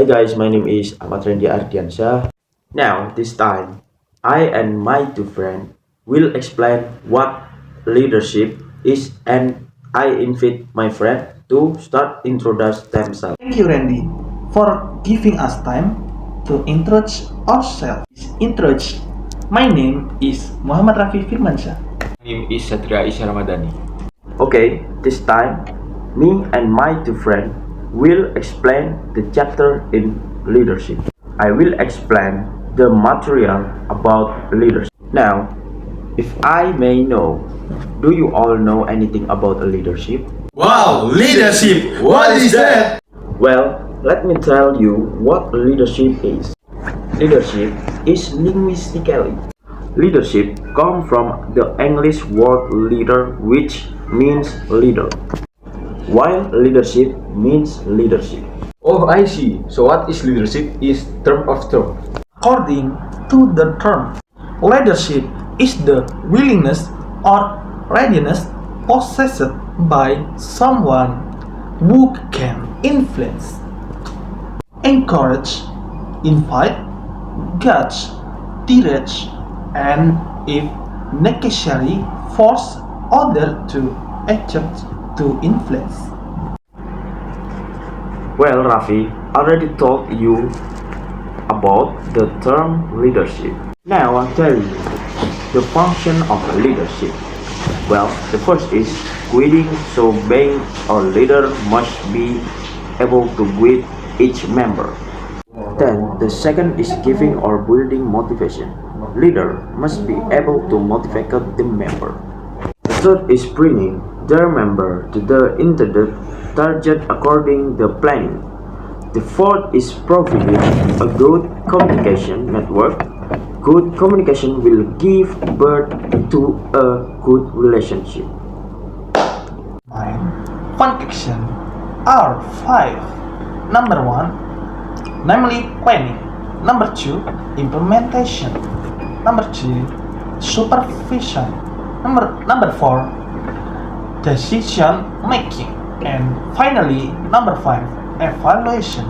Hi guys, my name is Ahmad Randy Ardiansyah. Now, this time, I and my two friends will explain what leadership is, and I invite my friend to start introduce themselves. Thank you, Randy, for giving us time to introduce ourselves. Introduce. My name is Muhammad Rafi Firmansyah. My name is Satria Isya Ramadhani. Okay, this time, me and my two friends will explain the chapter in leadership. I will explain the material about leadership. Now, if I may know, do you all know anything about a leadership? Wow, leadership! What is that? Well, let me tell you what leadership is. Leadership is linguistically. Leadership comes from the English word leader, which means leader, while leadership means leadership. Oh, I see. So what is leadership is term of term. According to the term, leadership is the willingness or readiness possessed by someone who can influence, encourage, invite, guide, direct, and if necessary, force others to attempt to influence. Well, Rafi already told you about the term leadership. Now I'll tell you the function of leadership. Well, the first is guiding, so being a leader must be able to guide each member. Then the second is giving or building motivation. Leader must be able to motivate the member. The third is bringing their member to the intended target according the planning. The fourth is providing a good communication network. Good communication will give birth to a good relationship. My function are five. Number one, namely planning. Number two, implementation. Number two, supervision. Number four, decision making. And finally, number five, evaluation.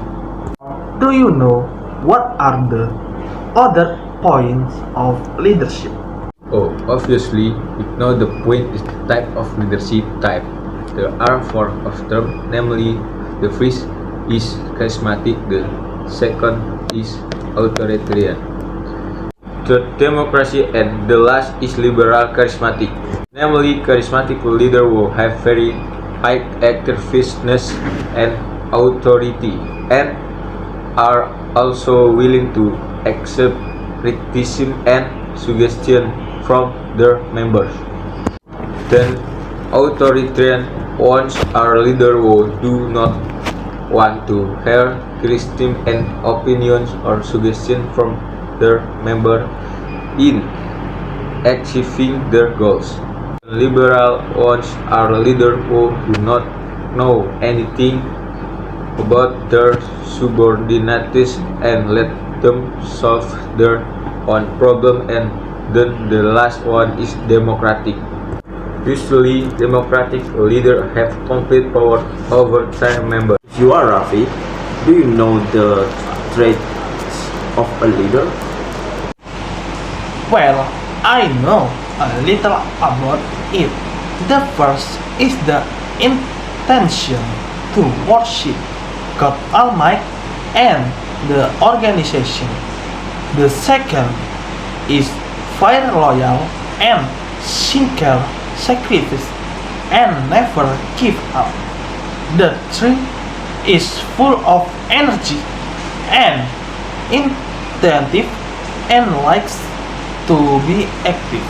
Do you know what are the other points of leadership? Oh, obviously, we know the point is the type of leadership type. There are four of term, namely, the first is charismatic, the second is authoritarian, third democracy, and the last is liberal charismatic. Namely, charismatic leader will have very high assertiveness and authority, and are also willing to accept criticism and suggestion from their members. Then authoritarian ones are leaders who do not want to hear criticism and opinions or suggestions from their members in achieving their goals. Liberal ones are leaders who do not know anything about their subordinates and let them solve their own problem. And then the last one is democratic. Usually, democratic leaders have complete power over their members. If you are Rafi, do you know the traits of a leader? Well, I know a little about it. The first is the intention to worship God Almighty and the organization. The second is very loyal and sincere sacrifice and never give up. The third is full of energy and inventive and likes to be active.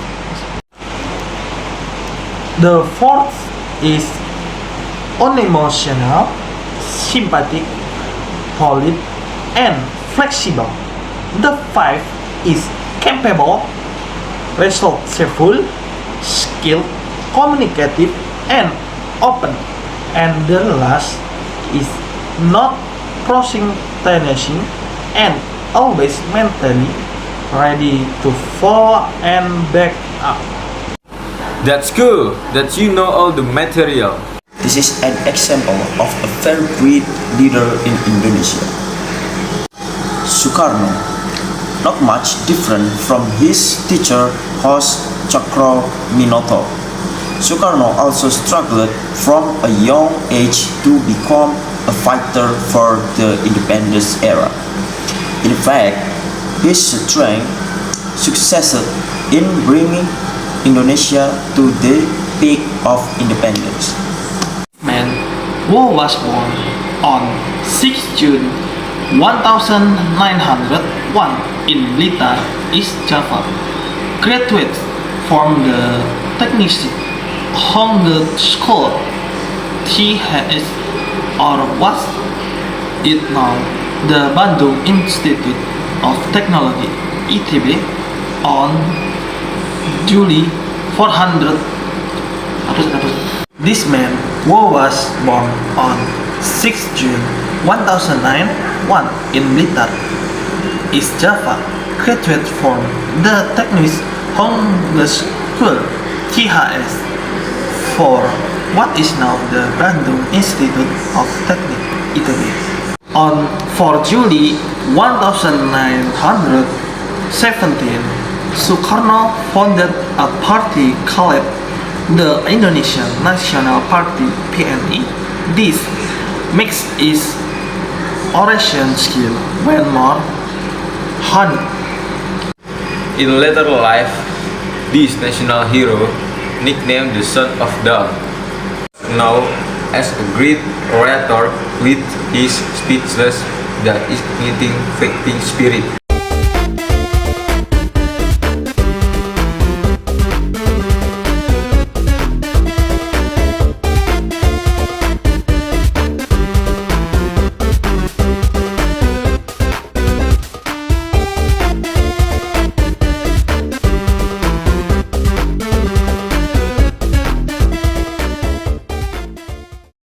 The fourth is unemotional, sympathetic, polite, and flexible. The fifth is capable, resourceful, skilled, communicative, and open. And the last is not procrastinating and always mentally ready to follow and back up. That's cool that you know all the material. This is an example of a very great leader in Indonesia. Sukarno, not much different from his teacher host Cakrawinata. Sukarno also struggled from a young age to become a fighter for the independence era. In fact, his strength succeeded in bringing Indonesia to the peak of independence. Man who was born on 6 June 1901 in Blitar, East Java, graduated from the Technische Hogeschool THS, or was it now the Bandung Institute of Technology (ITB) on July 400. This man who was born on 6 June 1091 in Blitar, East Java, graduated from the Technische Hogeschool THS for what is now the Bandung Institute of Technique (ITB). On 4 July 1917, Sukarno founded a party called the Indonesian National Party (PNI). This makes his oration skill when more honeyed. In later life, this national hero, nicknamed the Son of Dawn, known as a great orator with his speechless that igniting fighting spirit.